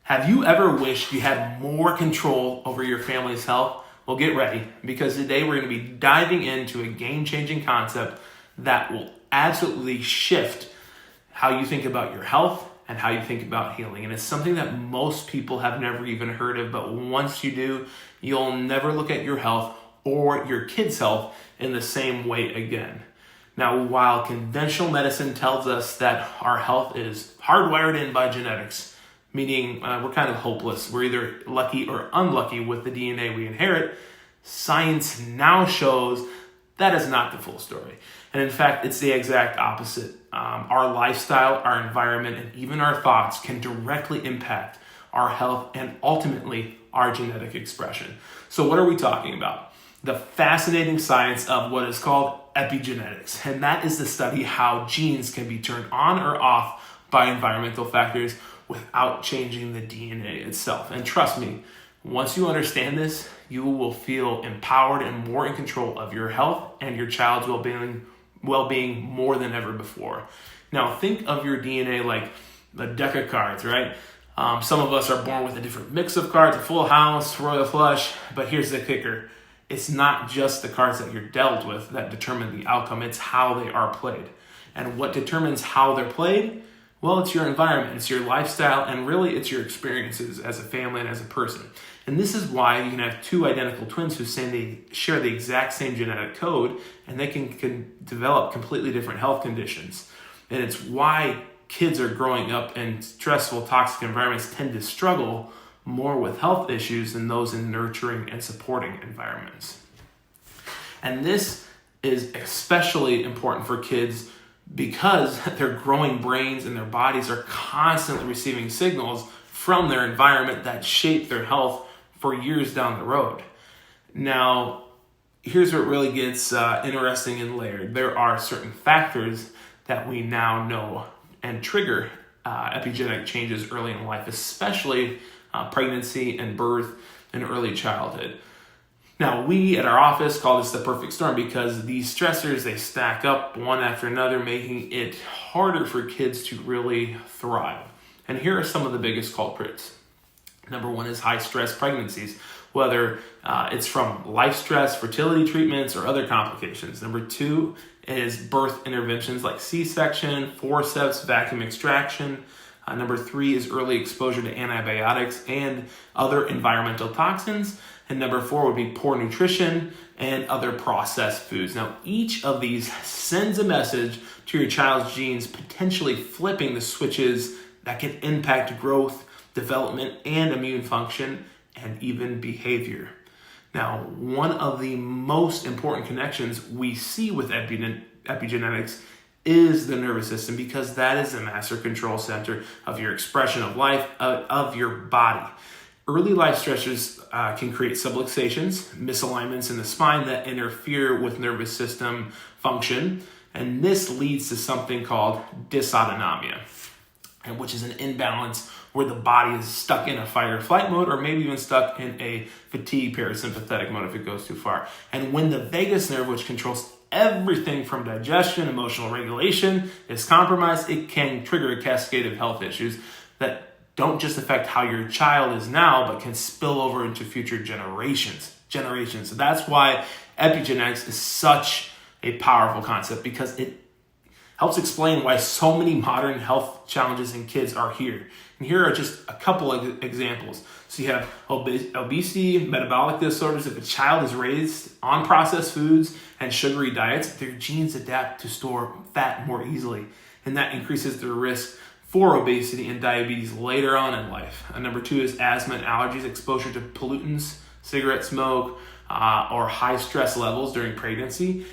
Have you ever wished you had more control over your family's health? Well, get ready, because today we're going to be diving into a game-changing concept that will absolutely shift how you think about your health and how you think about healing. And it's something that most people have never even heard of, but once you do, you'll never look at your health or your kids' health in the same way again. Now, while conventional medicine tells us that our health is hardwired in by genetics, meaning we're kind of hopeless, we're either lucky or unlucky with the DNA we inherit, science now shows that is not the full story. And in fact, it's the exact opposite. Our lifestyle, our environment, and even our thoughts can directly impact our health and ultimately our genetic expression. So what are we talking about? The fascinating science of what is called epigenetics. And that is the study how genes can be turned on or off by environmental factors without changing the DNA itself. And trust me, once you understand this, you will feel empowered and more in control of your health and your child's well-being more than ever before. Now, think of your DNA like a deck of cards, right? Some of us are born with a different mix of cards, a full house, royal flush, but here's the kicker. It's not just the cards that you're dealt with that determine the outcome, it's how they are played. And what determines how they're played? Well, it's your environment, it's your lifestyle, and really it's your experiences as a family and as a person. And this is why you can have two identical twins who say they share the exact same genetic code, and they can develop completely different health conditions. And it's why kids are growing up in stressful, toxic environments tend to struggle more with health issues than those in nurturing and supporting environments. And this is especially important for kids because their growing brains and their bodies are constantly receiving signals from their environment that shape their health for years down the road. Now, here's where it really gets interesting and layered. There are certain factors that we now know and trigger epigenetic changes early in life, especially pregnancy and birth and early childhood. Now, we at our office call this the perfect storm because these stressors, they stack up one after another, making it harder for kids to really thrive. And here are some of the biggest culprits. Number one is high stress pregnancies, whether it's from life stress, fertility treatments, or other complications. Number two is birth interventions like C-section, forceps, vacuum extraction. Number three is early exposure to antibiotics and other environmental toxins. And number four would be poor nutrition and other processed foods. Now, each of these sends a message to your child's genes, potentially flipping the switches that can impact growth, development, and immune function, and even behavior. Now, one of the most important connections we see with epigenetics is the nervous system, because that is the master control center of your expression of life, of your body. Early life stressors can create subluxations, misalignments in the spine that interfere with nervous system function, and this leads to something called dysautonomia, which is an imbalance where the body is stuck in a fight or flight mode, or maybe even stuck in a fatigue parasympathetic mode if it goes too far. And when the vagus nerve, which controls everything from digestion, emotional regulation, is compromised, it can trigger a cascade of health issues that don't just affect how your child is now, but can spill over into future generations. So that's why epigenetics is such a powerful concept, because it helps explain why so many modern health challenges in kids are here. And here are just a couple of examples. So you have obesity, metabolic disorders. If a child is raised on processed foods and sugary diets, their genes adapt to store fat more easily, and that increases their risk for obesity and diabetes later on in life. And number two is asthma and allergies. Exposure to pollutants, cigarette smoke, or high stress levels during pregnancy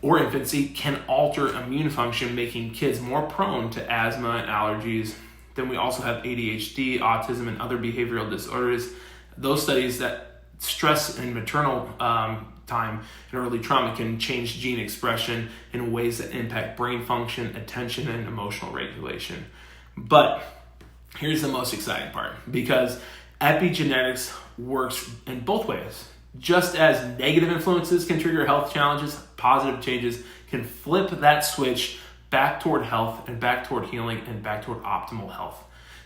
or infancy can alter immune function, making kids more prone to asthma and allergies. Then we also have ADHD, autism, and other behavioral disorders. Those studies that stress and maternal time and early trauma can change gene expression in ways that impact brain function, attention, and emotional regulation. But here's the most exciting part, because epigenetics works in both ways. Just as negative influences can trigger health challenges, positive changes can flip that switch back toward health and back toward healing and back toward optimal health.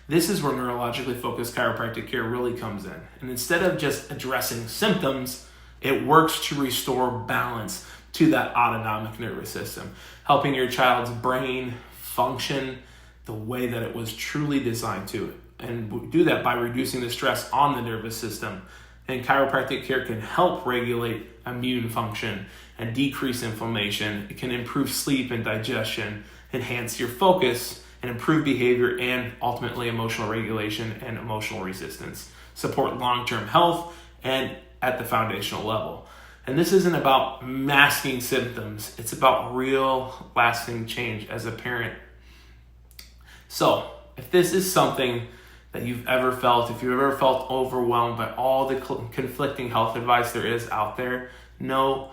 This is where neurologically focused chiropractic care really comes in. And instead of just addressing symptoms, it works to restore balance to that autonomic nervous system, helping your child's brain function the way that it was truly designed to. And we do that by reducing the stress on the nervous system. And chiropractic care can help regulate immune function and decrease inflammation. It can improve sleep and digestion, enhance your focus, and improve behavior and ultimately emotional regulation and emotional resistance, support long-term health and at the foundational level. And this isn't about masking symptoms. It's about real lasting change as a parent. So if this is something that you've ever felt, if you've ever felt overwhelmed by all the conflicting health advice there is out there, know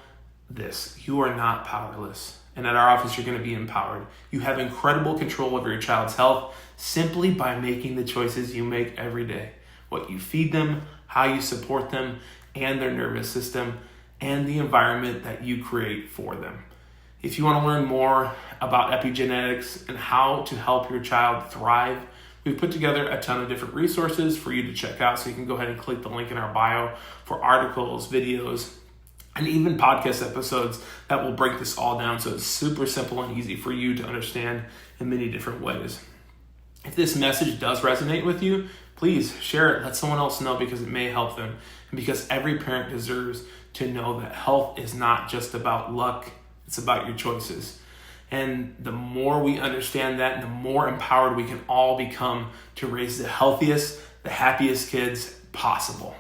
this: you are not powerless. And at our office, you're going to be empowered. You have incredible control over your child's health simply by making the choices you make every day. What you feed them, how you support them, and their nervous system, and the environment that you create for them. If you want to learn more about epigenetics and how to help your child thrive, we've put together a ton of different resources for you to check out. So you can go ahead and click the link in our bio for articles, videos, and even podcast episodes that will break this all down so it's super simple and easy for you to understand in many different ways. If this message does resonate with you, please share it. Let someone else know, because it may help them. And because every parent deserves to know that health is not just about luck, it's about your choices. And the more we understand that, the more empowered we can all become to raise the healthiest, the happiest kids possible.